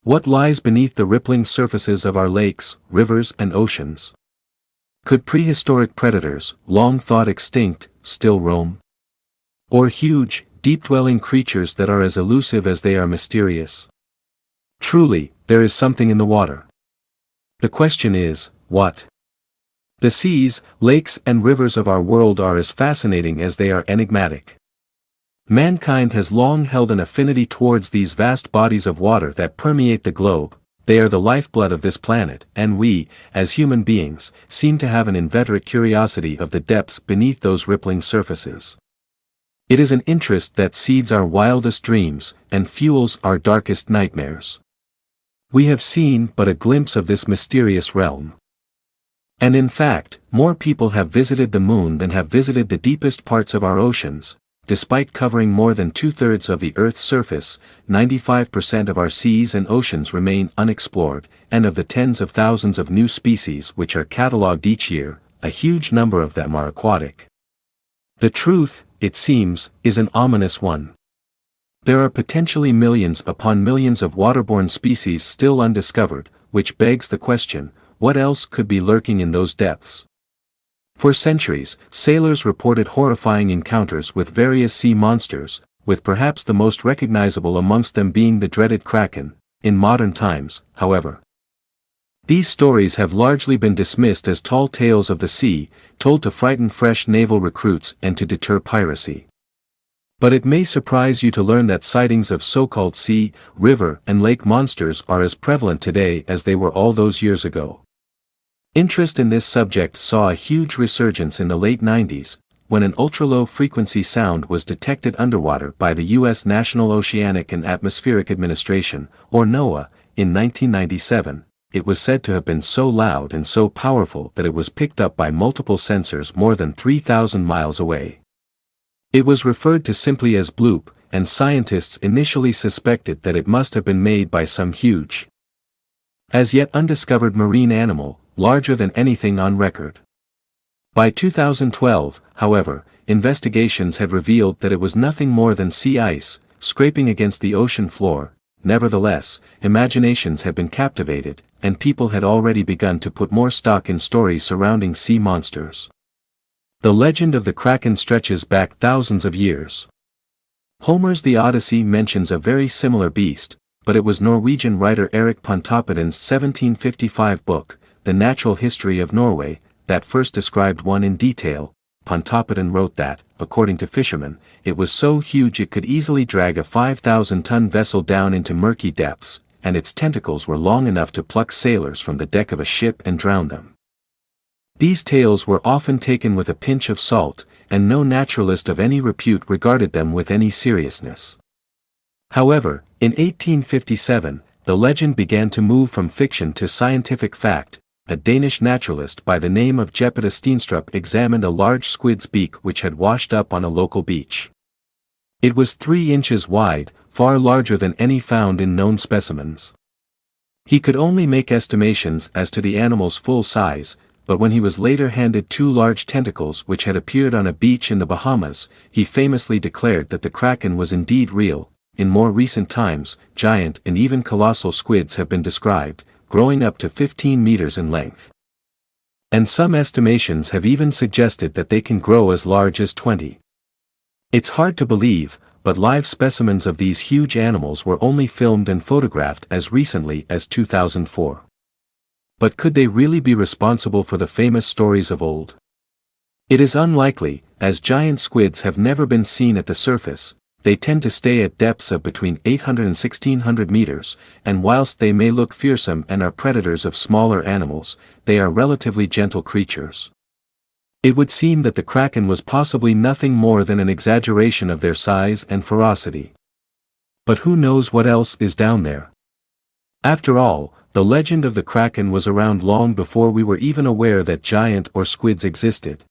What lies beneath the rippling surfaces of our lakes, rivers and oceans? Could prehistoric predators, long thought extinct, still roam? Or huge, deep-dwelling creatures that are as elusive as they are mysterious? Truly, there is something in the water. The question is, what? The seas, lakes and rivers of our world are as fascinating as they are enigmatic. Mankind has long held an affinity towards these vast bodies of water that permeate the globe. They are the lifeblood of this planet, and we, as human beings, seem to have an inveterate curiosity of the depths beneath those rippling surfaces. It is an interest that seeds our wildest dreams, and fuels our darkest nightmares. We have seen but a glimpse of this mysterious realm. And in fact, more people have visited the moon than have visited the deepest parts of our oceans. Despite covering more than 2/3 of the Earth's surface, 95% of our seas and oceans remain unexplored, and of the tens of thousands of new species which are catalogued each year, a huge number of them are aquatic. The truth, it seems, is an ominous one. There are potentially millions upon millions of waterborne species still undiscovered, which begs the question, what else could be lurking in those depths? For centuries, sailors reported horrifying encounters with various sea monsters, with perhaps the most recognizable amongst them being the dreaded Kraken. In modern times, however, these stories have largely been dismissed as tall tales of the sea, told to frighten fresh naval recruits and to deter piracy. But it may surprise you to learn that sightings of so-called sea, river and lake monsters are as prevalent today as they were all those years ago. Interest in this subject saw a huge resurgence in the late 90s, when an ultra-low-frequency sound was detected underwater by the U.S. National Oceanic and Atmospheric Administration, or NOAA, in 1997. It was said to have been so loud and so powerful that it was picked up by multiple sensors more than 3,000 miles away. It was referred to simply as bloop, and scientists initially suspected that it must have been made by some huge, as yet undiscovered marine animal, larger than anything on record. By 2012, however, investigations had revealed that it was nothing more than sea ice, scraping against the ocean floor. Nevertheless, imaginations had been captivated, and people had already begun to put more stock in stories surrounding sea monsters. The legend of the Kraken stretches back thousands of years. Homer's The Odyssey mentions a very similar beast, but it was Norwegian writer Erik Pontoppidan's 1755 book, The Natural History of Norway, that first described one in detail. Pontoppidan wrote that, according to fishermen, it was so huge it could easily drag a 5,000-ton vessel down into murky depths, and its tentacles were long enough to pluck sailors from the deck of a ship and drown them. These tales were often taken with a pinch of salt, and no naturalist of any repute regarded them with any seriousness. However, in 1857, the legend began to move from fiction to scientific fact. A Danish naturalist by the name of Jepida Steenstrup examined a large squid's beak which had washed up on a local beach. It was 3 inches wide, far larger than any found in known specimens. He could only make estimations as to the animal's full size, but when he was later handed 2 large tentacles which had appeared on a beach in the Bahamas, he famously declared that the Kraken was indeed real. In more recent times, giant and even colossal squids have been described, growing up to 15 meters in length. And some estimations have even suggested that they can grow as large as 20. It's hard to believe, but live specimens of these huge animals were only filmed and photographed as recently as 2004. But could they really be responsible for the famous stories of old? It is unlikely, as giant squids have never been seen at the surface. They tend to stay at depths of between 800 and 1600 meters, and whilst they may look fearsome and are predators of smaller animals, they are relatively gentle creatures. It would seem that the Kraken was possibly nothing more than an exaggeration of their size and ferocity. But who knows what else is down there? After all, the legend of the Kraken was around long before we were even aware that giant or squids existed.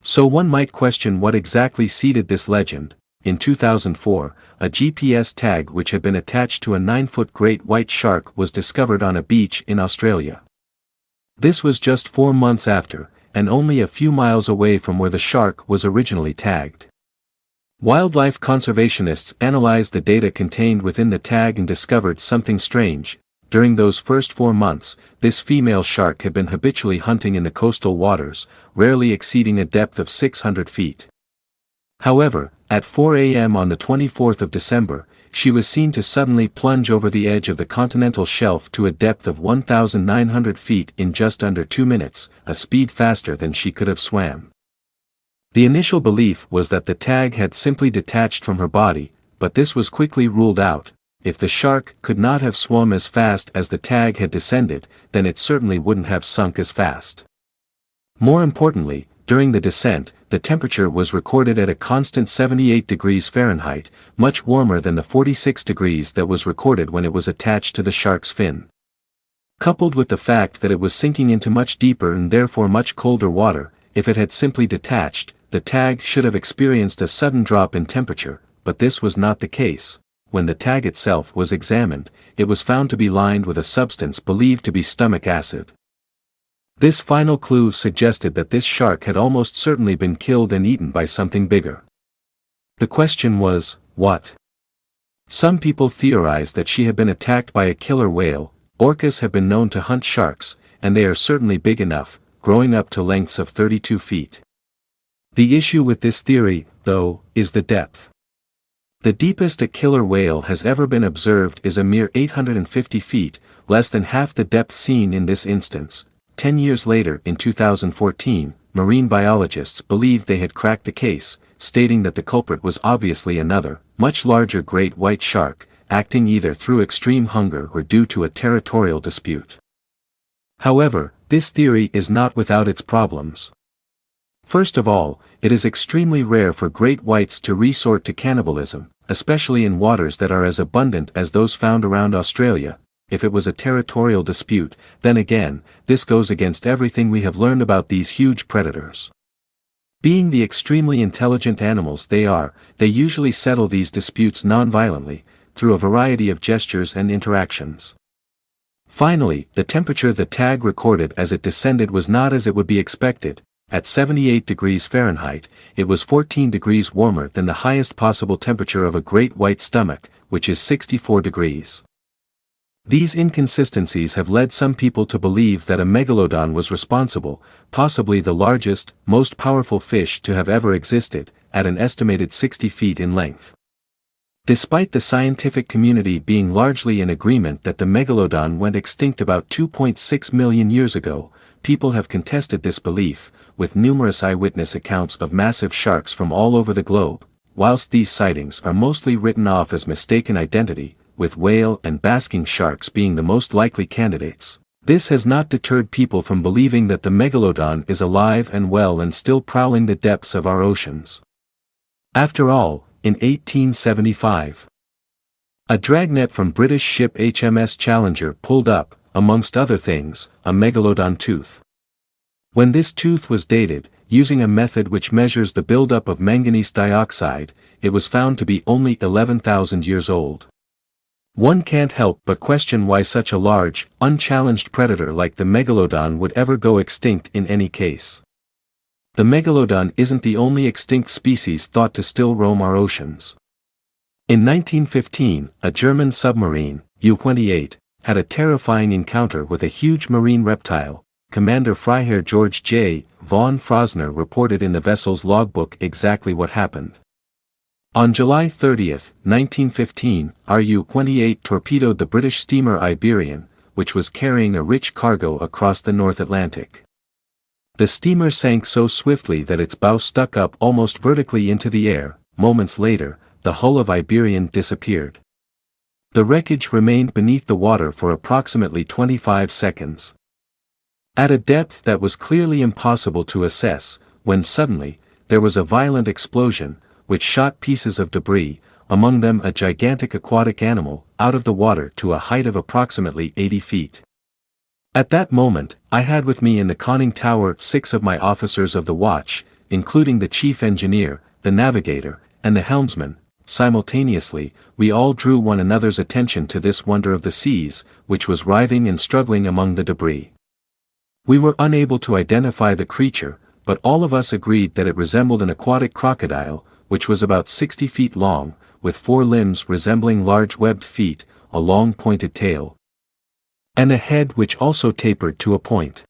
So one might question what exactly seeded this legend. In 2004, a GPS tag which had been attached to a 9-foot great white shark was discovered on a beach in Australia. This was just 4 months after, and only a few miles away from where the shark was originally tagged. Wildlife conservationists analyzed the data contained within the tag and discovered something strange. During those first 4 months, this female shark had been habitually hunting in the coastal waters, rarely exceeding a depth of 600 feet. However, at 4 a.m. on the 24th of December, she was seen to suddenly plunge over the edge of the continental shelf to a depth of 1,900 feet in just under 2 minutes, a speed faster than she could have swam. The initial belief was that the tag had simply detached from her body, but this was quickly ruled out. If the shark could not have swum as fast as the tag had descended, then it certainly wouldn't have sunk as fast. More importantly, during the descent, the temperature was recorded at a constant 78 degrees Fahrenheit, much warmer than the 46 degrees that was recorded when it was attached to the shark's fin. Coupled with the fact that it was sinking into much deeper and therefore much colder water, if it had simply detached, the tag should have experienced a sudden drop in temperature, but this was not the case. When the tag itself was examined, it was found to be lined with a substance believed to be stomach acid. This final clue suggested that this shark had almost certainly been killed and eaten by something bigger. The question was, what? Some people theorized that she had been attacked by a killer whale. Orcas have been known to hunt sharks, and they are certainly big enough, growing up to lengths of 32 feet. The issue with this theory, though, is the depth. The deepest a killer whale has ever been observed is a mere 850 feet, less than half the depth seen in this instance. 10 years later, in 2014, marine biologists believed they had cracked the case, stating that the culprit was obviously another, much larger great white shark, acting either through extreme hunger or due to a territorial dispute. However, this theory is not without its problems. First of all, it is extremely rare for great whites to resort to cannibalism, especially in waters that are as abundant as those found around Australia. If it was a territorial dispute, then again, this goes against everything we have learned about these huge predators. Being the extremely intelligent animals they are, they usually settle these disputes non-violently, through a variety of gestures and interactions. Finally, the temperature the tag recorded as it descended was not as it would be expected. At 78 degrees Fahrenheit, it was 14 degrees warmer than the highest possible temperature of a great white stomach, which is 64 degrees. These inconsistencies have led some people to believe that a megalodon was responsible, possibly the largest, most powerful fish to have ever existed, at an estimated 60 feet in length. Despite the scientific community being largely in agreement that the megalodon went extinct about 2.6 million years ago, people have contested this belief, with numerous eyewitness accounts of massive sharks from all over the globe. Whilst these sightings are mostly written off as mistaken identity, with whale and basking sharks being the most likely candidates, this has not deterred people from believing that the megalodon is alive and well and still prowling the depths of our oceans. After all, in 1875, a dragnet from British ship HMS Challenger pulled up, amongst other things, a megalodon tooth. When this tooth was dated, using a method which measures the buildup of manganese dioxide, it was found to be only 11,000 years old. One can't help but question why such a large, unchallenged predator like the megalodon would ever go extinct in any case. The megalodon isn't the only extinct species thought to still roam our oceans. In 1915, a German submarine, U-28, had a terrifying encounter with a huge marine reptile. Commander Freiherr George J. von Frosner reported in the vessel's logbook exactly what happened. On July 30, 1915, RU-28 torpedoed the British steamer Iberian, which was carrying a rich cargo across the North Atlantic. The steamer sank so swiftly that its bow stuck up almost vertically into the air. Moments later, the hull of Iberian disappeared. The wreckage remained beneath the water for approximately 25 seconds. At a depth that was clearly impossible to assess, when suddenly, there was a violent explosion, which shot pieces of debris, among them a gigantic aquatic animal, out of the water to a height of approximately 80 feet. At that moment, I had with me in the conning tower 6 of my officers of the watch, including the chief engineer, the navigator, and the helmsman. Simultaneously, we all drew one another's attention to this wonder of the seas, which was writhing and struggling among the debris. We were unable to identify the creature, but all of us agreed that it resembled an aquatic crocodile, which was about 60 feet long, with 4 limbs resembling large webbed feet, a long pointed tail, and a head which also tapered to a point.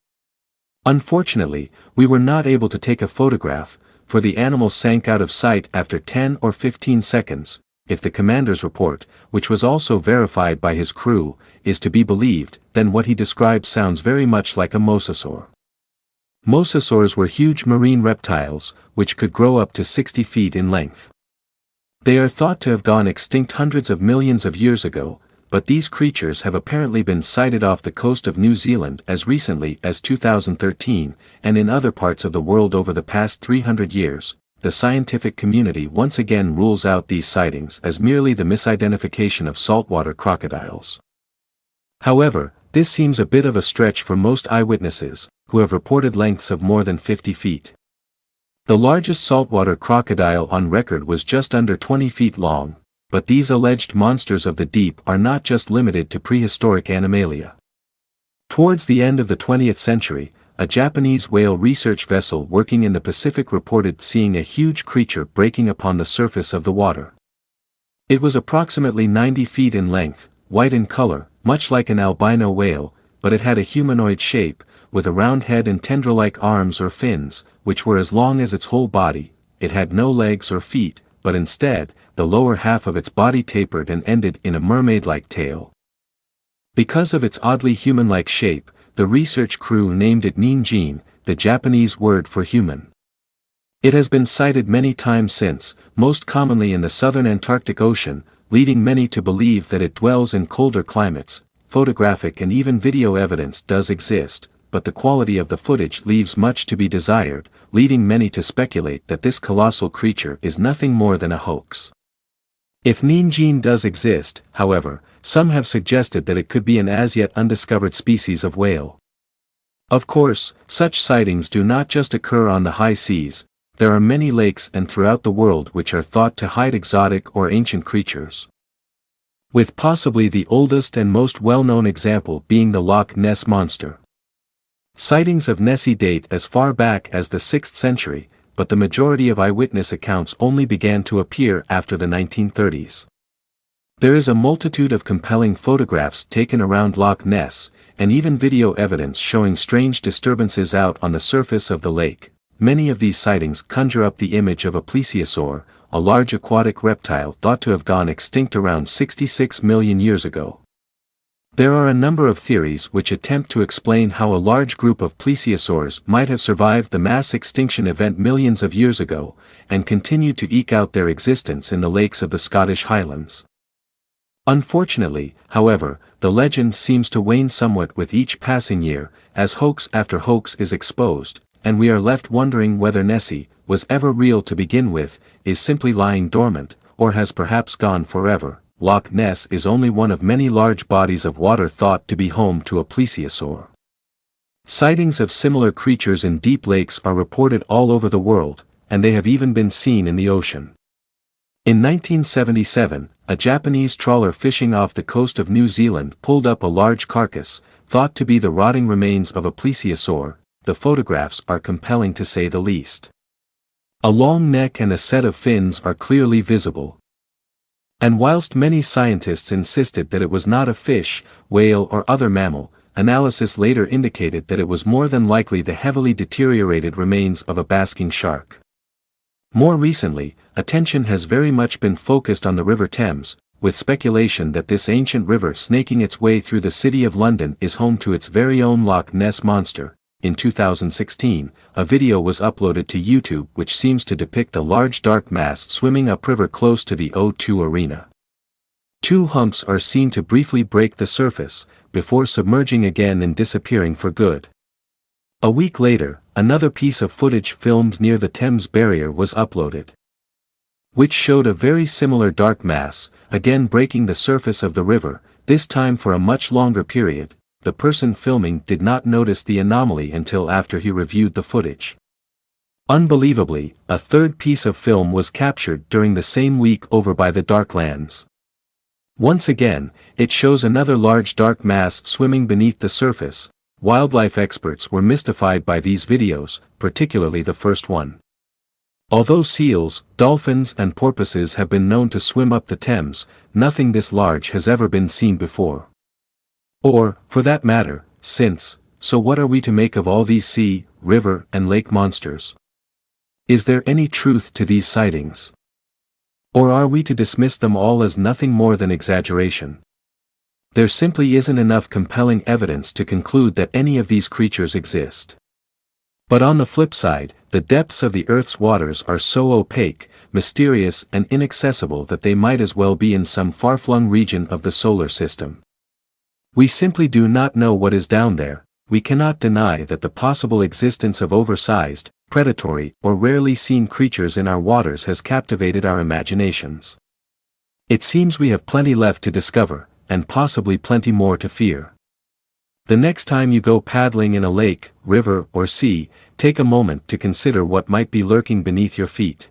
Unfortunately, we were not able to take a photograph, for the animal sank out of sight after 10 or 15 seconds, if the commander's report, which was also verified by his crew, is to be believed, then what he described sounds very much like a mosasaur. Mosasaurs were huge marine reptiles, which could grow up to 60 feet in length. They are thought to have gone extinct hundreds of millions of years ago, but these creatures have apparently been sighted off the coast of New Zealand as recently as 2013, and in other parts of the world over the past 300 years. The scientific community once again rules out these sightings as merely the misidentification of saltwater crocodiles. However, this seems a bit of a stretch for most eyewitnesses, who have reported lengths of more than 50 feet. The largest saltwater crocodile on record was just under 20 feet long, but these alleged monsters of the deep are not just limited to prehistoric animalia. Towards the end of the 20th century, a Japanese whale research vessel working in the Pacific reported seeing a huge creature breaking upon the surface of the water. It was approximately 90 feet in length, white in color, much like an albino whale, but it had a humanoid shape, with a round head and tendril-like arms or fins, which were as long as its whole body. It had no legs or feet, but instead, the lower half of its body tapered and ended in a mermaid-like tail. Because of its oddly human-like shape, the research crew named it ninjin, the Japanese word for human. It has been sighted many times since, most commonly in the southern Antarctic Ocean, leading many to believe that it dwells in colder climates. Photographic and even video evidence does exist, but the quality of the footage leaves much to be desired, leading many to speculate that this colossal creature is nothing more than a hoax. If ninjin does exist, however, some have suggested that it could be an as yet undiscovered species of whale. Of course, such sightings do not just occur on the high seas. There are many lakes and throughout the world which are thought to hide exotic or ancient creatures, with possibly the oldest and most well-known example being the Loch Ness Monster. Sightings of Nessie date as far back as the 6th century, but the majority of eyewitness accounts only began to appear after the 1930s. There is a multitude of compelling photographs taken around Loch Ness, and even video evidence showing strange disturbances out on the surface of the lake. Many of these sightings conjure up the image of a plesiosaur, a large aquatic reptile thought to have gone extinct around 66 million years ago. There are a number of theories which attempt to explain how a large group of plesiosaurs might have survived the mass extinction event millions of years ago, and continued to eke out their existence in the lakes of the Scottish Highlands. Unfortunately, however, the legend seems to wane somewhat with each passing year, as hoax after hoax is exposed, and we are left wondering whether Nessie was ever real to begin with, is simply lying dormant, or has perhaps gone forever. Loch Ness is only one of many large bodies of water thought to be home to a plesiosaur. Sightings of similar creatures in deep lakes are reported all over the world, and they have even been seen in the ocean. In 1977, a Japanese trawler fishing off the coast of New Zealand pulled up a large carcass, thought to be the rotting remains of a plesiosaur. The photographs are compelling to say the least. A long neck and a set of fins are clearly visible. And whilst many scientists insisted that it was not a fish, whale or other mammal, analysis later indicated that it was more than likely the heavily deteriorated remains of a basking shark. More recently, attention has very much been focused on the River Thames, with speculation that this ancient river snaking its way through the City of London is home to its very own Loch Ness Monster. In 2016, a video was uploaded to YouTube which seems to depict a large dark mass swimming upriver close to the O2 Arena. Two humps are seen to briefly break the surface, before submerging again and disappearing for good. A week later, another piece of footage filmed near the Thames barrier was uploaded, which showed a very similar dark mass, again breaking the surface of the river, this time for a much longer period. The person filming did not notice the anomaly until after he reviewed the footage. Unbelievably, a third piece of film was captured during the same week over by the Darklands. Once again, it shows another large dark mass swimming beneath the surface. Wildlife experts were mystified by these videos, particularly the first one. Although seals, dolphins and porpoises have been known to swim up the Thames, nothing this large has ever been seen before. Or, for that matter, since. So what are we to make of all these sea, river and lake monsters? Is there any truth to these sightings? Or are we to dismiss them all as nothing more than exaggeration? There simply isn't enough compelling evidence to conclude that any of these creatures exist. But on the flip side, the depths of the Earth's waters are so opaque, mysterious and inaccessible that they might as well be in some far-flung region of the solar system. We simply do not know what is down there. We cannot deny that the possible existence of oversized, predatory or rarely seen creatures in our waters has captivated our imaginations. It seems we have plenty left to discover, and possibly plenty more to fear. The next time you go paddling in a lake, river or sea, take a moment to consider what might be lurking beneath your feet.